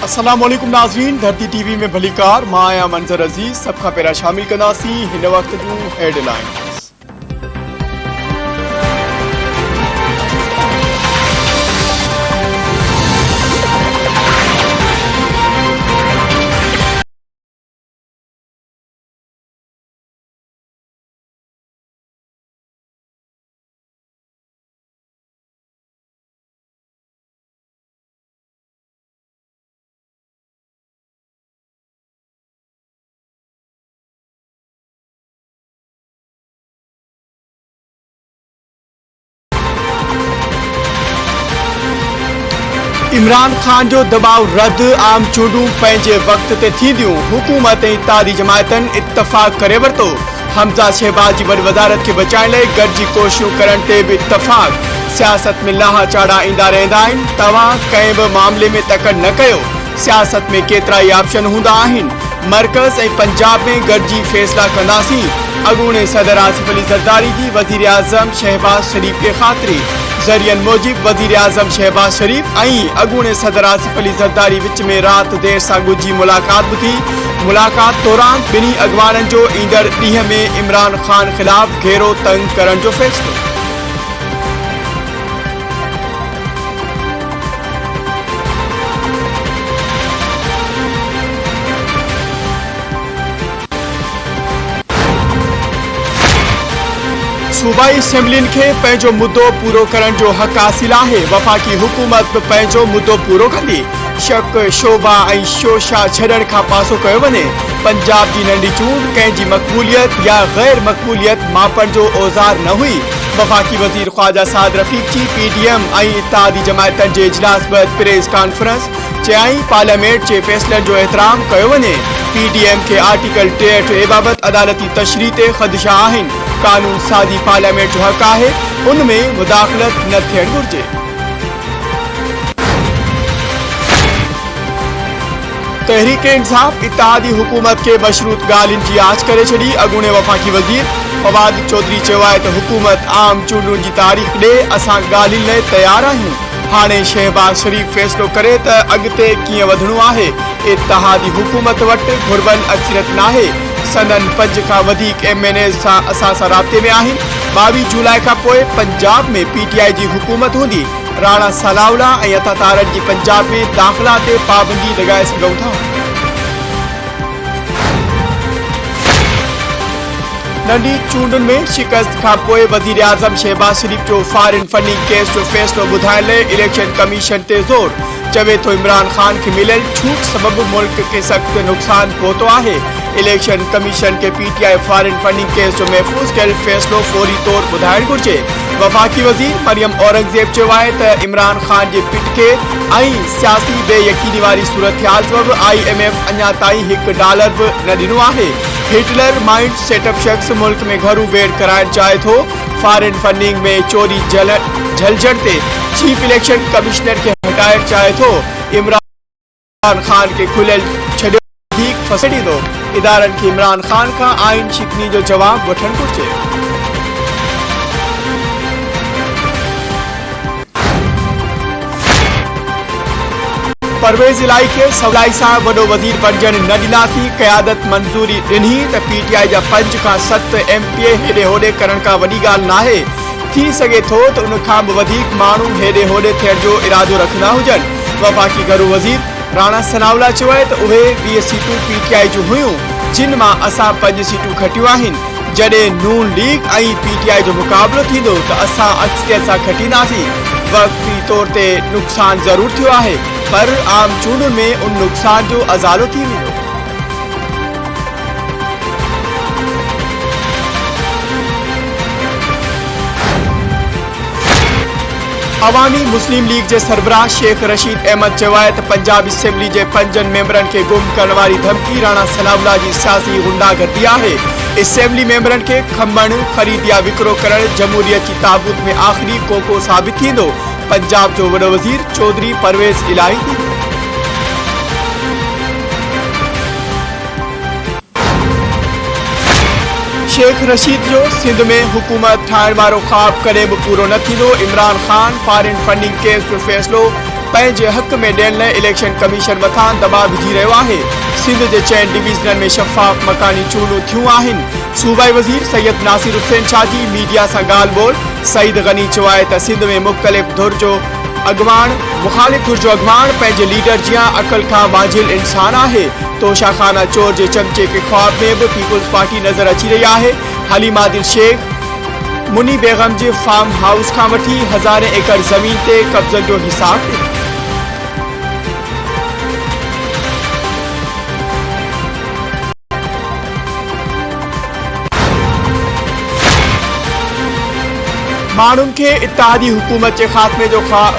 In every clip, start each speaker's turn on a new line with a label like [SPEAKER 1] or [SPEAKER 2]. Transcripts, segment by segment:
[SPEAKER 1] अस्सलामुअलैकुम नाज़रीन, धरती टीवी में भलीकार मां आहियां मंज़र अज़ीज़। सब खां पहिरियां शामिल कंदासीं हिन वक्त जूं हेडलाइंस। इमरान खान जो दबाव रद्द, आम चूंडूं पंहिंजे वक्त ते थींदियूं। हुकूमत ऐं इत्तेहादी जमायतन इत्तफ़ाक़ करे वरितो। हमज़ा शहबाज जी वॾी वज़ारत खे बचाइण लाइ गॾिजी कोशिशूं करण ते बि इत्तफ़ाक़। सियासत में लाहा चाढ़ा ईंदा रहंदा आहिनि, तव्हां कंहिं बि मामले में तकड़ न कयो। सियासत में केतिरा ई ऑप्शन हूंदा आहिनि। मर्कज़ ऐं पंजाब में गॾिजी फ़ैसिला कंदासीं। अॻूणे सदर आसिफ अली ज़रदारी जी वज़ीर आज़म शहबाज शरीफ़ खे ख़ातिरी। ज़रियन मूजिब वज़ीर आज़म शहबाज शरीफ़ ऐं अॻूणे सदर आसिफ अली ज़रदारी विच में राति देर सां गुझी मुलाक़ात बि थी। मुलाक़ात दौरान ॿिन्ही अॻवाननि जो ईंदड़ ॾींहं में इमरान खान ख़िलाफ़ घेरो तंग करण जो फ़ैसिलो। सूबाई असेंबलियुनि खे पंहिंजो मुद्दो पूरो करण जो हक़ हासिल आहे। वफ़ाक़ी हुकूमत बि पंहिंजो मुद्दो पूरो कंदी। शक, शोभा ऐं शोशा छॾण खां पासो कयो वञे। पंजाब जी नंढी चूंड कंहिंजी मक़बूलियत या गैर मक़बूलियत मापण जो औज़ार न हुई। वफ़ाक़ी वज़ीर ख्वाजा साद रफ़ीक जी PDM ऐं इत्तेहादी जमायतनि जे इजलास बैदि प्रेस कॉन्फ्रेंस चयाईं पार्लियामेंट जे फ़ैसिलनि जो एहतराम कयो वञे। PDM खे आर्टिकल 63A बाबति अदालती तशरीह ते ख़दशा आहिनि। कानून साज़ी पार्लियामेंट जो हक़ आहे, उनमें मुदाख़लत न थियण घुरिजे। तहरीक इंसाफ इत्तेहादी हुकूमत के मशरूत ॻाल्हियुनि जी आछ करे छॾी। अॻूणे वफ़ाक़ी वज़ीर फवाद चौधरी चयो आहे त हुकूमत आम चूंडुनि जी तारीख़ ॾे असां ॻाल्हियुनि लाइ तयारु आहियूं। हाणे शहबाज शरीफ़ फ़ैसिलो करे त अॻिते कीअं वधणो आहे। इत्तेहादी हुकूमत वटि घुर्बल अक्सरियत नाहे। संदन 5 खां वधीक MNAs सां असां सां राब्ते में आहिनि। 22 जुलाई खां पोइ पंजाब में PTI जी हुकूमत हूंदी। राणा सनाउल्ला ऐं अता तारनि जी पंजाब में दाख़िला ते पाबंदी लॻाए सघूं था। नंढी चूंडुनि में शिकस्त खां पोइ वज़ीर आज़म शहबाज शरीफ़ जो फॉरेन फंडिंग केस जो फ़ैसिलो ॿुधाइण लाइ इलेक्शन कमीशन ते ज़ोर। चवे थो इमरान खान खे मिलियल छूट सबबि मुल्क खे सख़्त नुक़सान पहुतो आहे। इलेक्शन कमीशन के PTI फॉरेन फंडिंग केस जो महफ़ूज़ कयल फ़ैसिलो फौरी तौर ॿुधाइण घुरिजे। वफ़ाक़ी वज़ीर मरियम औरंगज़ेब चयो आहे त इमरान खान जे पिट खे ऐं सियासी बेयकीनी वारी सूरतहाल सबबि IMF अञा ताईं $1 बि न ॾिनो आहे। हिटलर माइंड सेटअप शख़्स मुल्क में घरू बेड़ कराइण चाहे थो। फॉरेन फंडिंग में चोरी झलझड़ ते चीफ इलेक्शन कमिश्नर खे हटाइण चाहे थो। इमरान खान खे खुलियल छॾियो वधीक फसड़ींदो। इदारनि खे इमरान खान खां आइन शिकनी जो जवाब वठण घुरिजे। परवेज़ इलाही खे सवलाई सां वॾो वज़ीर बणजण न ॾिनासीं। क़यादत मंज़ूरी ॾिनी त PTI जा 5 खां 7 MPA हेॾे होॾे करण खां वॾी ॻाल्हि नाहे। थी सघे थो त उन खां बि वधीक माण्हू हेॾे होॾे थियण जो इरादो रखंदा हुजनि। वफ़ाक़ी घरू वज़ीर राणा सनाउल्ला चयो आहे त उहे 20 सीटूं PTI जूं हुयूं, जिन मां असां 5 सीटूं खटियूं आहिनि। जॾहिं नून लीग ऐं PTI जो मुक़ाबिलो थींदो त असां अक्सरियत सां खटींदासीं। वक़्ती तौर ते नुक़सान ज़रूर थियो आहे, पर आम चूंडुनि में उन नुक़सान जो अज़ालो थी वेंदो। अवामी मुस्लिम लीग जे सरबराह शेख रशीद अहमद चयो आहे त पंजाब असेंबली जे 5 मेंबरनि खे गुम करण वारी धमकी राणा सनाउल्ला जी सियासी गुंडागर्दी आहे। असेंबली मेंबरनि खे खमण, ख़रीद या विकिरो करण जमहूरियत जी ताबूत में आख़िरी कोको साबित थींदो। पंजाब जो वॾो वज़ीर चौधरी परवेज़ इलाही थींदो। शेख रशीद जो सिंध में हुकूमत ठाहिण वारो ख्वाब कॾहिं बि पूरो न थींदो। Imran Khan foreign funding case जो फ़ैसिलो पंहिंजे हक़ में ॾियण लाइ इलेक्शन कमीशन मथां दबाव विझी रहियो आहे। सिंध जे 6 डिवीज़ननि में शफ़ाफ़ मकानी चूंडूं थियूं आहिनि। सूबाई वज़ीर सैयद नासिर हुसैन शाजी मीडिया सां ॻाल्हि ॿोल सईद गनी चयो आहे त सिंध में मुख़्तलिफ़ धुर जो मुख़ालिफ़ धुर जो अॻवान पंहिंजे लीडर जियां अक़ल खां वांझिल इंसान आहे। तोशाखाना चोर जे चमचे के ख़्वाब में बि पीपुल्स पार्टी नज़र अची रही आहे। हलीमा दिल शेख मुनी बेगम जे फार्म हाउस खां वठी हज़ारे एकड़ ज़मीन ते कब्ज़नि जो हिसाब ॾिनो। माण्हुनि खे इत्तेहादी हुकूमत जे ख़ात्मे जो ख़्वाब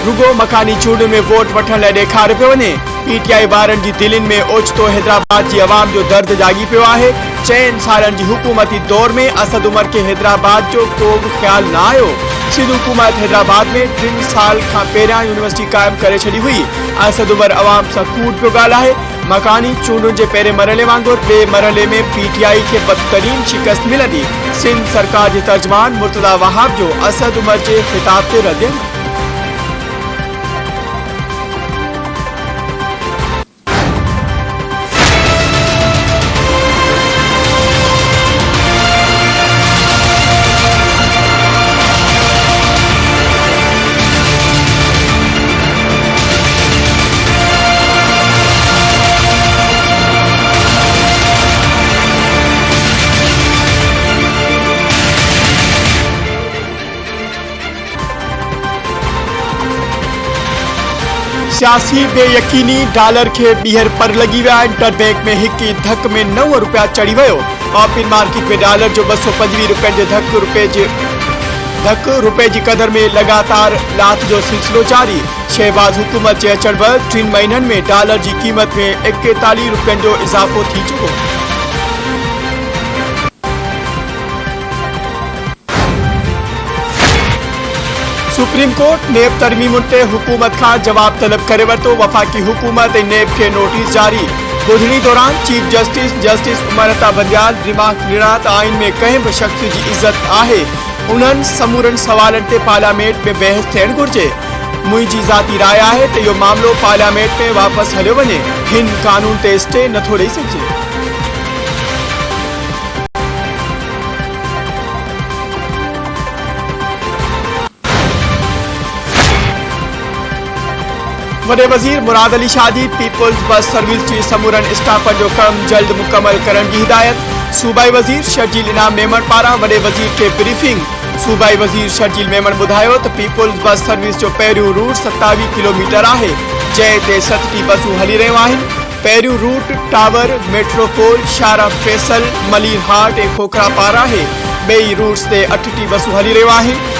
[SPEAKER 1] रुगो मकानी चूंड में वोट वठण लाइ ॾेखारियो पियो वञे। पीटीआई वारनि जी दिलनि में ओचितो हैदराबाद जी अवाम जो दर्द जागी पियो आहे। 4 सालनि जी हुकूमती दौर में असद उमर खे हैदराबाद जो को बि ख्याल न आयो। सिंध हुकूमत हैदराबाद में 3 साल खां पहिरियां यूनिवर्सिटी क़ाइमु करे छॾी हुई। असद उमर अवाम सां कूड़ पियो ॻाल्हाए। मकानी चूंडुनि जे पहिरें मरहले वांगुरु ॿिए मरहले में पीटीआई खे बदतरीन शिकस्त मिलंदी। सिंध सरकार जे तर्जमान मुर्तज़ा वहाब जो असद उमर जे ख़िताब ते रद्द सियासी बेयकीनी डॉलर के ॿीहर पर लगी विया। इंटरबैंक में एक धक में 9 रुपया चढ़ी वियो। ओपन मार्केट में डॉलर जो 225 रुपयनि जे धक रुपए जी कदर में लगातार लात जो सिलसिलो जारी। शहबाज हुकूमत जे अचण बैदि 3 महीननि में डॉलर की कीमत में 41 रुपयनि जो इज़ाफ़ो थी चुको। सुप्रीम कोर्ट नेब तरमीमुनि ते हुकूमत का जवाब तलब करे वरितो। वफ़ाक़ी हुकूमत ऐं नेब के नोटिस जारी। ॿुधणी दौरान चीफ जस्टिस उमर अता बंदियाल दिमाग़ ॾिना त आइन में कंहिं बि शख़्स जी इज़त आहे। उन्हनि समूरनि सवालनि ते पार्लियामेंट में बहस थियणु घुरिजे। मुंहिंजी ज़ाती राय आहे त इहो मामलो पार्लियामेंट में वापसि हलियो वञे। हिन कानून ते स्टे नथो ॾेई सघिजे। वडे वजीर मुराद अली शादी पीपुल्स बस सर्विस की समूरन स्टाफन जो कम जल्द मुकम्मल करण की हिदायत। सूबाई वजीर शर्जील इनाम मेमन पारा वडे वजीर के ब्रीफिंग। सूबाई वजीर शर्जील मेमन बुधायो तो पीपुल्स बस सर्विस जो पहिरियों रूट 27 किलोमीटर है, जैसे 60 बसूं हली रहियूं आहिनि। पहिरियों रूट टावर मेट्रोपोल शारा फैसल मलिर हाट ए खोखरा पारा है। बई रूट्स ते 8 बसूं हली रहियूं आहिनि।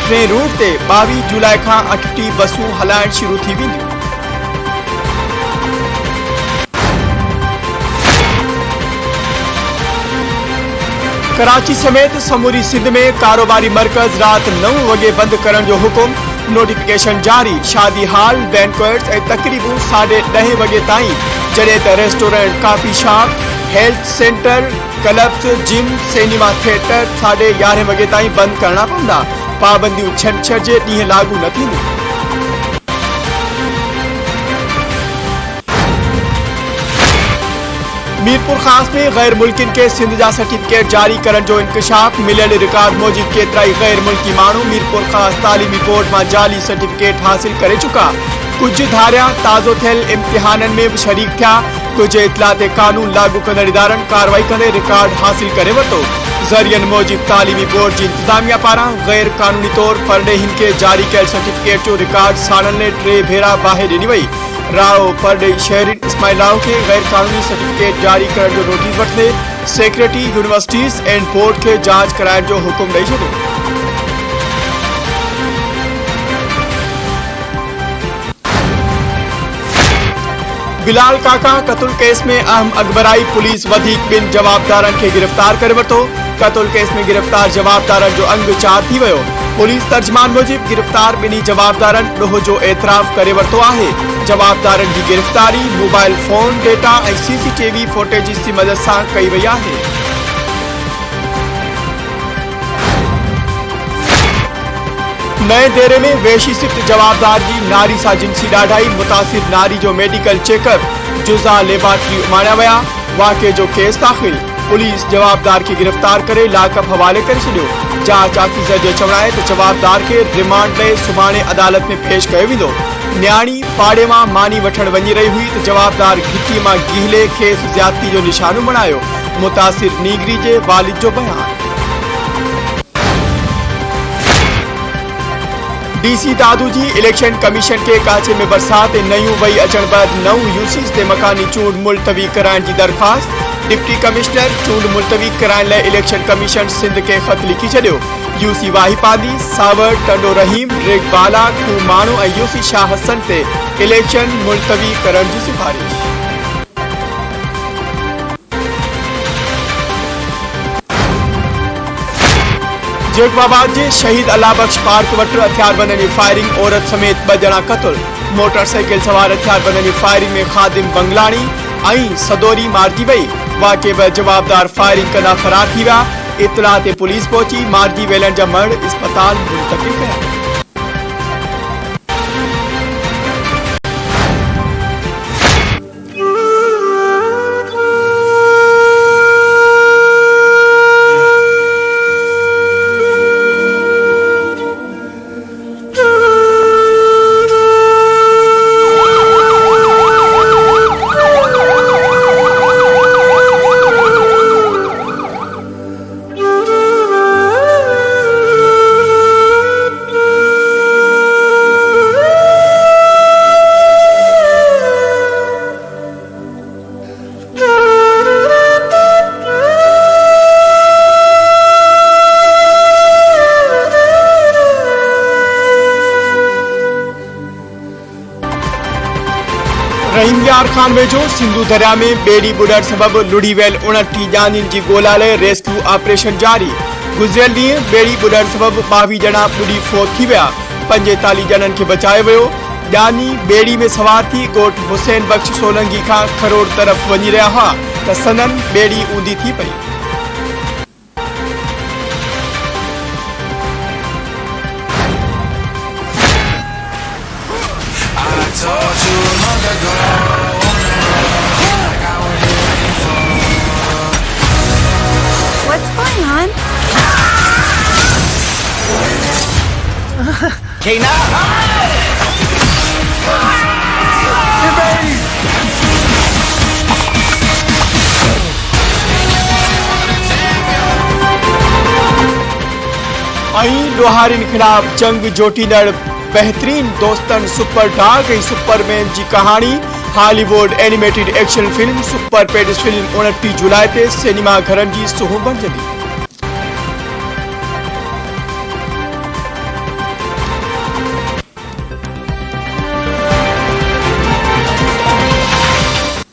[SPEAKER 1] टे रूट ते 22 जुलाई का 8 बसूं हलाइण शुरू थी वेंदियूं। कराची समेत समूरी सिंध में कारोबारी मरकज रात 9 वगे बंद करण जो हुकुम। नोटिफिकेशन जारी। शादी हॉल बैंक्वेट्स ए तकरीबूं 10:30 वगे ताईं, जडे त restaurant coffee shop health centre clubs gym cinema theatre 11:30 वगे ताईं बंद करना पवंदा। पाबंदियूं छंछर जे ॾींहुं लागू न थींदियूं। मीरपुर खास में गैर मुल्किन के सिंध जा सर्टिफिकेट जारी करण जो इंकशाफ। मिलियल रिकॉर्ड मूजिब केतराई गैर मुल्की मानू मीरपुर खास तालीमी बोर्ड में जाली सर्टिफिकेट हासिल करे चुका। कुछ धारिया ताज़ो थियल इम्तिहानन में भी शरीक थिया। कुछ इतलात कानून लागू कंदड़ इदारन कार्रवाई कंदे रिकॉर्ड हासिल करे वरितो। ज़रियन मूजिब तालीमी बोर्ड की इंतजामिया पारा गैर कानूनी तौर परडेहिन के जारी कयल सर्टिफिकेट जो रिकॉर्ड साड़न लाइ 3 भेरा बाहि ॾिनी वई। राव परडेही शहरीन इस्माइल राव के गैर कानूनी सर्टिफिकेट जारी करण जो नोटिस वठंदे सेक्रेटरी यूनिवर्सिटीज़ एंड बोर्ड के जांच कराइण जो हुकुम ॾेई छॾियो। बिलाल काका कत्ल केस में अहम अकबराई पुलिस वधीक 2 जवाबदारन के गिरफ्तार करे वरितो। कत्ल केस में गिरफ्तार जवाबदारन जो अंग 4 थी वियो। पुलिस तर्जमान मूजिब गिरफ्तार 2 जवाबदारन ॾोह जो एतराफ़ करे वरितो आहे। जवाबदारन की गिरफ्तारी मोबाइल फोन डेटा और CCTV फुटेज की मदद से कई वही है। नए डेरे में वेशी सिफ्ट जवाबदार जी नारी सां जिनसी ॾाढाई मुतासिर नारी जो मेडिकल चेकअप जुज़ा लेबॉर्टरी उमाणिया विया। वाक़े जो केस दाख़िल। पुलिस जवाबदार के गिरफ्तार करे लाकअप हवाले करे छॾियो। जांच ऑफिसर जो चवण आहे त जवाबदार के रिमांड लाइ सुभाणे अदालत में पेश कयो वेंदो। न्याणी पाड़े मां मानी वठण वञी रही हुई त जवाबदार घिटी मां गिहले खेसि ज़्यादती जो निशानो बणायो। मुतासिर नीगरी जे वालिद जो बयान। डीसी दादू जी इलेक्शन कमीशन के काचे में बरसात नयूं वही अचण बैद 9 यूसीस ते मकानी चूंड मुलतवी कराइण जी दरख्वास्त। डिप्टी कमिश्नर चूंड मुलतवी कराइण लाइ इलेक्शन कमीशन सिंध के खत लिखी छॾियो। यूसी वाहिपादी सावर टंडो रहीम रिगबाला खूमाणो ऐं यूसी शाह हसन ते इलेक्शन मुलतवी करण जी सिफारिश। जेकबाबाद जे शहीद अल्लाह बख्श पार्क वटि हथियारबंदनि जी फायरिंग औरत समेत 2 ॼणा क़तल। मोटरसाइकिल सवार हथियारबंदनि जी फायरिंग में खादिम बंगलानी ऐं सदोरी मारिजी वई। वाक़े बैदि जवाबदार फायरिंग कंदा फरार थी विया। इतला ते पुलिस पहुची मारिजी वेलण जा मर्द अस्पताल मुंतक़िल कया। रहीम यार खान वेझो सिंधु दरिया में बेड़ी बुॾण सबबि लुड़ी वियल 29 ॼाणियुनि जी ॻोल्हा लाइ रेस्क्यू ऑपरेशन जारी। गुज़िरियल ॾींहुं बेड़ी बुॾण सबबि 22 ॼणा ॿुॾी फोत थी विया। 45 ॼणनि खे बचायो वियो। ॼानी बेड़ी में सवार थी ॻोठ हुसैन बख्श सोलंगी खां खरोड़ तरफ़ वञी रहिया हुआ त सनन बेड़ी ऊंधी थी पई।
[SPEAKER 2] What's going on?
[SPEAKER 3] Kena!
[SPEAKER 1] लोहारिन खिलाफ जंग जोटींदड़ बेहतरीन दोस्तन सुपर डॉग ऐं सुपरमैन जी कहानी। Hollywood animated action film super pets film 29 जुलाई ते सिनेमा घरनि जी सूह बणजंदी।